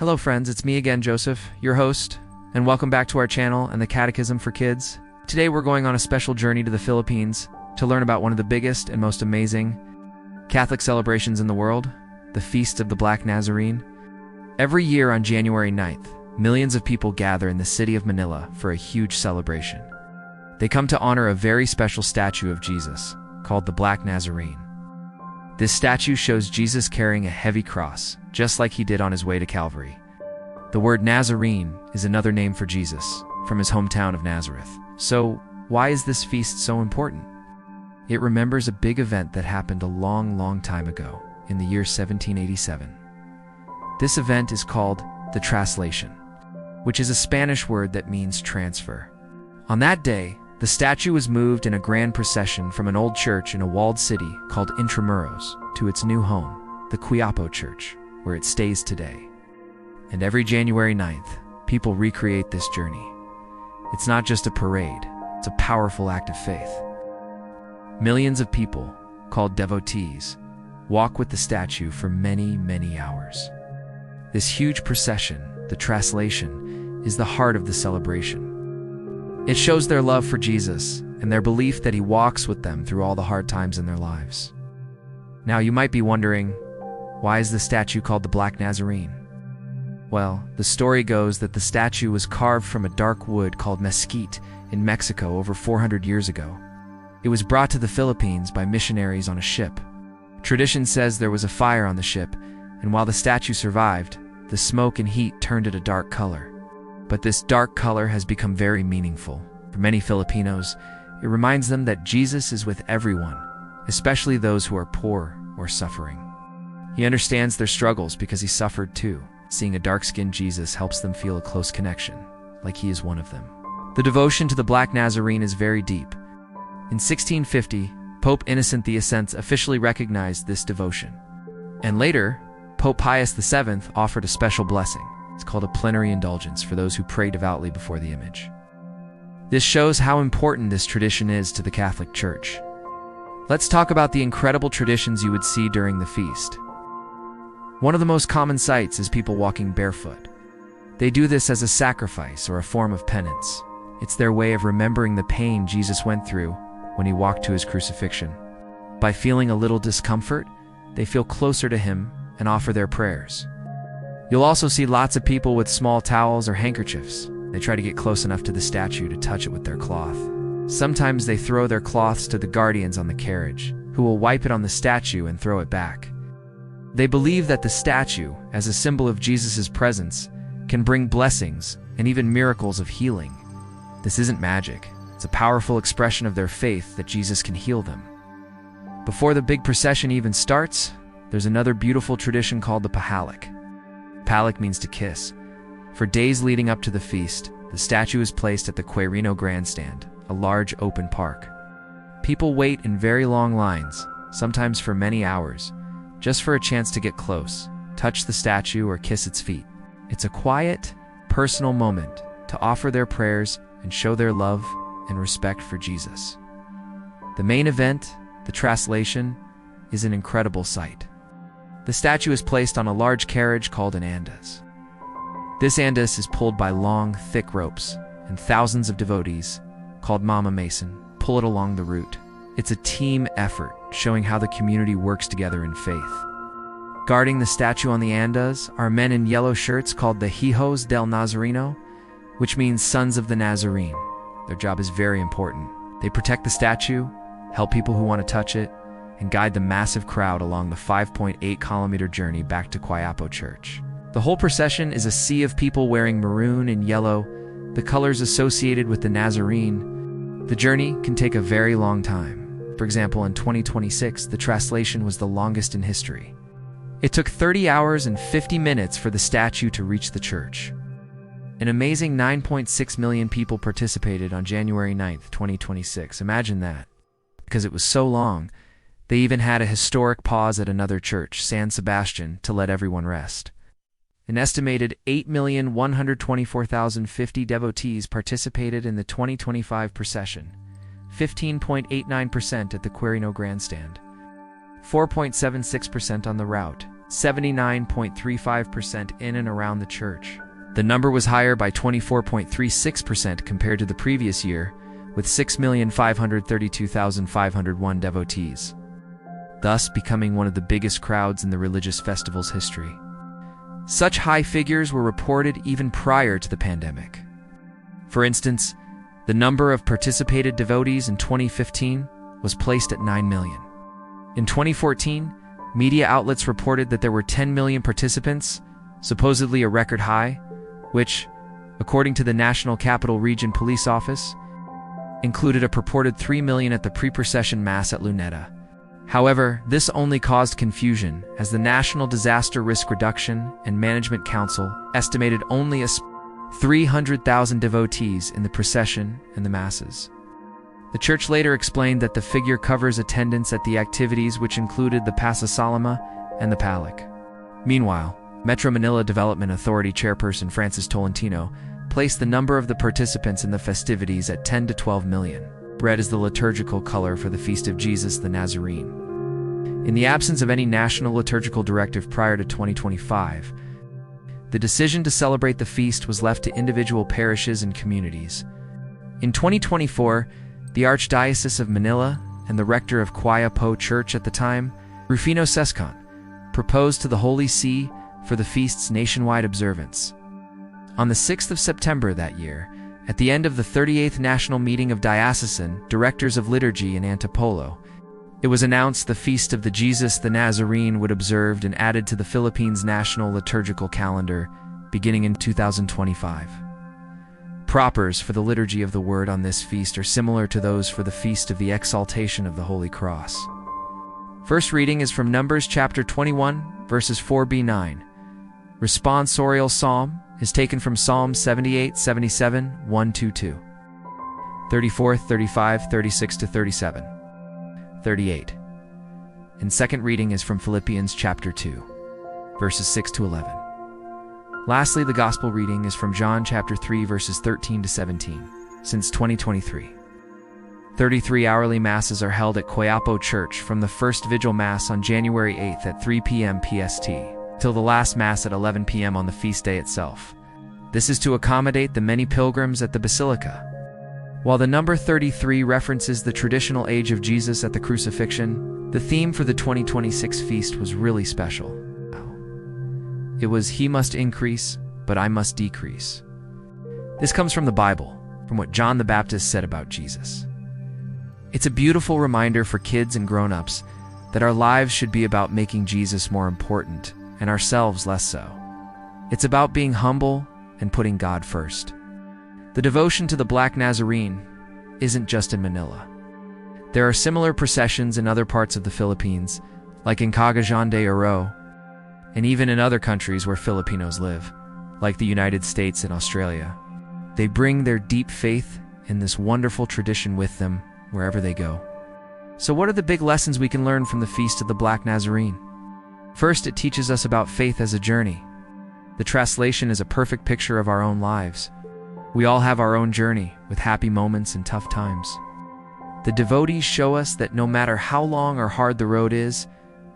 Hello friends, it's me again, Joseph, your host, and welcome back to our channel and the Catechism for Kids. Today we're going on a special journey to the Philippines to learn about one of the biggest and most amazing Catholic celebrations in the world, the Feast of the Black Nazarene. Every year on January 9th, millions of people gather in the city of Manila for a huge celebration. They come to honor a very special statue of Jesus, called the Black Nazarene. This statue shows Jesus carrying a heavy cross, just like he did on his way to Calvary. The word Nazarene is another name for Jesus, from his hometown of Nazareth. So, why is this feast so important? It remembers a big event that happened a long time ago, in the year 1787. This event is called the Traslación, which is a Spanish word that means transfer. On that day, the statue was moved in a grand procession from an old church in a walled city called Intramuros to its new home, the Quiapo Church, where it stays today. And every January 9th, people recreate this journey. It's not just a parade, it's a powerful act of faith. Millions of people, called devotees, walk with the statue for many hours. This huge procession, the Traslación, is the heart of the celebration. It shows their love for Jesus and their belief that he walks with them through all the hard times in their lives. Now you might be wondering, why is the statue called the Black Nazarene? Well, the story goes that the statue was carved from a dark wood called mesquite in Mexico over 400 years ago. It was brought to the Philippines by missionaries on a ship. Tradition says there was a fire on the ship, and while the statue survived, the smoke and heat turned it a dark color. But this dark color has become very meaningful. For many Filipinos, it reminds them that Jesus is with everyone, especially those who are poor or suffering. He understands their struggles because he suffered too. Seeing a dark-skinned Jesus helps them feel a close connection, like he is one of them. The devotion to the Black Nazarene is very deep. In 1650, Pope Innocent VIII officially recognized this devotion. And later, Pope Pius VII offered a special blessing. It's called a plenary indulgence for those who pray devoutly before the image. This shows how important this tradition is to the Catholic Church. Let's talk about the incredible traditions you would see during the feast. One of the most common sights is people walking barefoot. They do this as a sacrifice or a form of penance. It's their way of remembering the pain Jesus went through when he walked to his crucifixion. By feeling a little discomfort, they feel closer to him and offer their prayers. You'll also see lots of people with small towels or handkerchiefs. They try to get close enough to the statue to touch it with their cloth. Sometimes they throw their cloths to the guardians on the carriage, who will wipe it on the statue and throw it back. They believe that the statue, as a symbol of Jesus' presence, can bring blessings and even miracles of healing. This isn't magic. It's a powerful expression of their faith that Jesus can heal them. Before the big procession even starts, there's another beautiful tradition called the pahalik. Pahalik means to kiss. For days leading up to the feast, the statue is placed at the Quirino Grandstand, a large open park. People wait in very long lines, sometimes for many hours, just for a chance to get close, touch the statue or kiss its feet. It's a quiet, personal moment to offer their prayers and show their love and respect for Jesus. The main event, the Traslación, is an incredible sight. The statue is placed on a large carriage called an andas. This andas is pulled by long, thick ropes, and thousands of devotees, called Mama Mason, pull it along the route. It's a team effort, showing how the community works together in faith. Guarding the statue on the andas are men in yellow shirts called the Hijos del Nazareno, which means sons of the Nazarene. Their job is very important. They protect the statue, help people who want to touch it, and guide the massive crowd along the 5.8-kilometer journey back to Quiapo Church. The whole procession is a sea of people wearing maroon and yellow, the colors associated with the Nazarene. The journey can take a very long time. For example, in 2026, the Traslación was the longest in history. It took 30 hours and 50 minutes for the statue to reach the church. An amazing 9.6 million people participated on January 9th, 2026. Imagine that. Because it was so long, they even had a historic pause at another church, San Sebastian, to let everyone rest. An estimated 8,124,050 devotees participated in the 2025 procession, 15.89% at the Quirino Grandstand, 4.76% on the route, 79.35% in and around the church. The number was higher by 24.36% compared to the previous year, with 6,532,501 devotees, thus becoming one of the biggest crowds in the religious festival's history. Such high figures were reported even prior to the pandemic. For instance, the number of participated devotees in 2015 was placed at 9 million. In 2014, media outlets reported that there were 10 million participants, supposedly a record high, which, according to the National Capital Region Police Office, included a purported 3 million at the pre-procession mass at Luneta. However, this only caused confusion, as the National Disaster Risk Reduction and Management Council estimated only 300,000 devotees in the procession and the masses. The church later explained that the figure covers attendance at the activities which included the Pasasalama and the Palik. Meanwhile, Metro Manila Development Authority Chairperson Francis Tolentino placed the number of the participants in the festivities at 10 to 12 million. Red is the liturgical color for the Feast of Jesus the Nazarene. In the absence of any national liturgical directive prior to 2025, the decision to celebrate the feast was left to individual parishes and communities. In 2024, the Archdiocese of Manila and the rector of Quiapo Church at the time, Rufino Sescon, proposed to the Holy See for the feast's nationwide observance. On the 6th of September that year, at the end of the 38th National Meeting of Diocesan Directors of Liturgy in Antipolo, it was announced the Feast of the Jesus the Nazarene would be observed and added to the Philippines' national liturgical calendar beginning in 2025. Propers for the Liturgy of the Word on this feast are similar to those for the Feast of the Exaltation of the Holy Cross. First reading is from Numbers chapter 21, verses 4b-9. Responsorial Psalm is taken from Psalm 78, 77, 1-2, 34, 35, 36-37, 38. And second reading is from Philippians chapter 2, verses 6-11. Lastly, the Gospel reading is from John chapter 3, verses 13-17. Since 2023, 33 hourly masses are held at Quiapo Church from the first Vigil Mass on January 8th at 3 p.m. PST, till the last Mass at 11 p.m. on the feast day itself. This is to accommodate the many pilgrims at the Basilica. While the number 33 references the traditional age of Jesus at the crucifixion, the theme for the 2026 feast was really special. It was, "He must increase, but I must decrease." This comes from the Bible, from what John the Baptist said about Jesus. It's a beautiful reminder for kids and grown-ups that our lives should be about making Jesus more important and ourselves less so. It's about being humble and putting God first. The devotion to the Black Nazarene isn't just in Manila. There are similar processions in other parts of the Philippines, like in Cagayan de Oro, and even in other countries where Filipinos live, like the United States and Australia. They bring their deep faith in this wonderful tradition with them wherever they go. So what are the big lessons we can learn from the Feast of the Black Nazarene? First, it teaches us about faith as a journey. The Traslación is a perfect picture of our own lives. We all have our own journey, with happy moments and tough times. The devotees show us that no matter how long or hard the road is,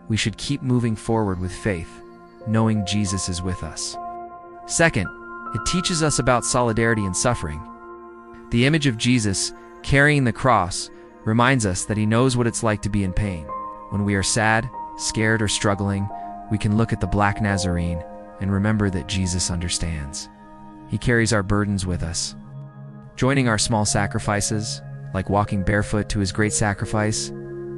we should keep moving forward with faith, knowing Jesus is with us. Second, it teaches us about solidarity and suffering. The image of Jesus carrying the cross reminds us that he knows what it's like to be in pain. When we are sad, scared, or struggling, we can look at the Black Nazarene and remember that Jesus understands. He carries our burdens with us. Joining our small sacrifices, like walking barefoot to his great sacrifice,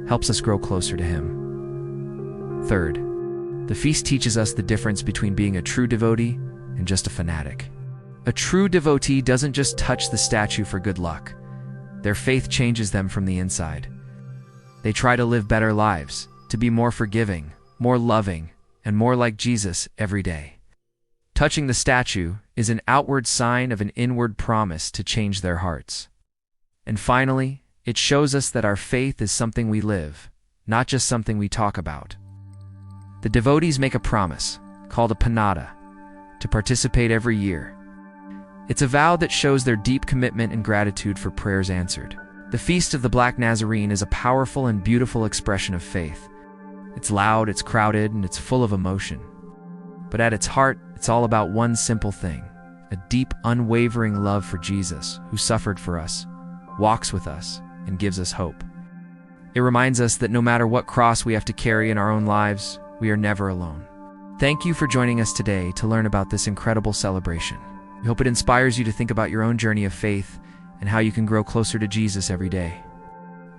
helps us grow closer to him. Third, the feast teaches us the difference between being a true devotee and just a fanatic. A true devotee doesn't just touch the statue for good luck. Their faith changes them from the inside. They try to live better lives, to be more forgiving, more loving, and more like Jesus every day. Touching the statue is an outward sign of an inward promise to change their hearts. And finally, it shows us that our faith is something we live, not just something we talk about. The devotees make a promise, called a panada, to participate every year. It's a vow that shows their deep commitment and gratitude for prayers answered. The Feast of the Black Nazarene is a powerful and beautiful expression of faith. It's loud, it's crowded, and it's full of emotion. But at its heart, it's all about one simple thing: a deep, unwavering love for Jesus, who suffered for us, walks with us, and gives us hope. It reminds us that no matter what cross we have to carry in our own lives, we are never alone. Thank you for joining us today to learn about this incredible celebration. We hope it inspires you to think about your own journey of faith and how you can grow closer to Jesus every day.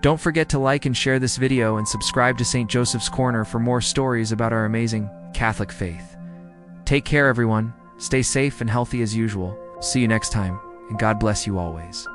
Don't forget to like and share this video and subscribe to St. Joseph's Corner for more stories about our amazing Catholic faith. Take care, everyone. Stay safe and healthy as usual. See you next time, and God bless you always.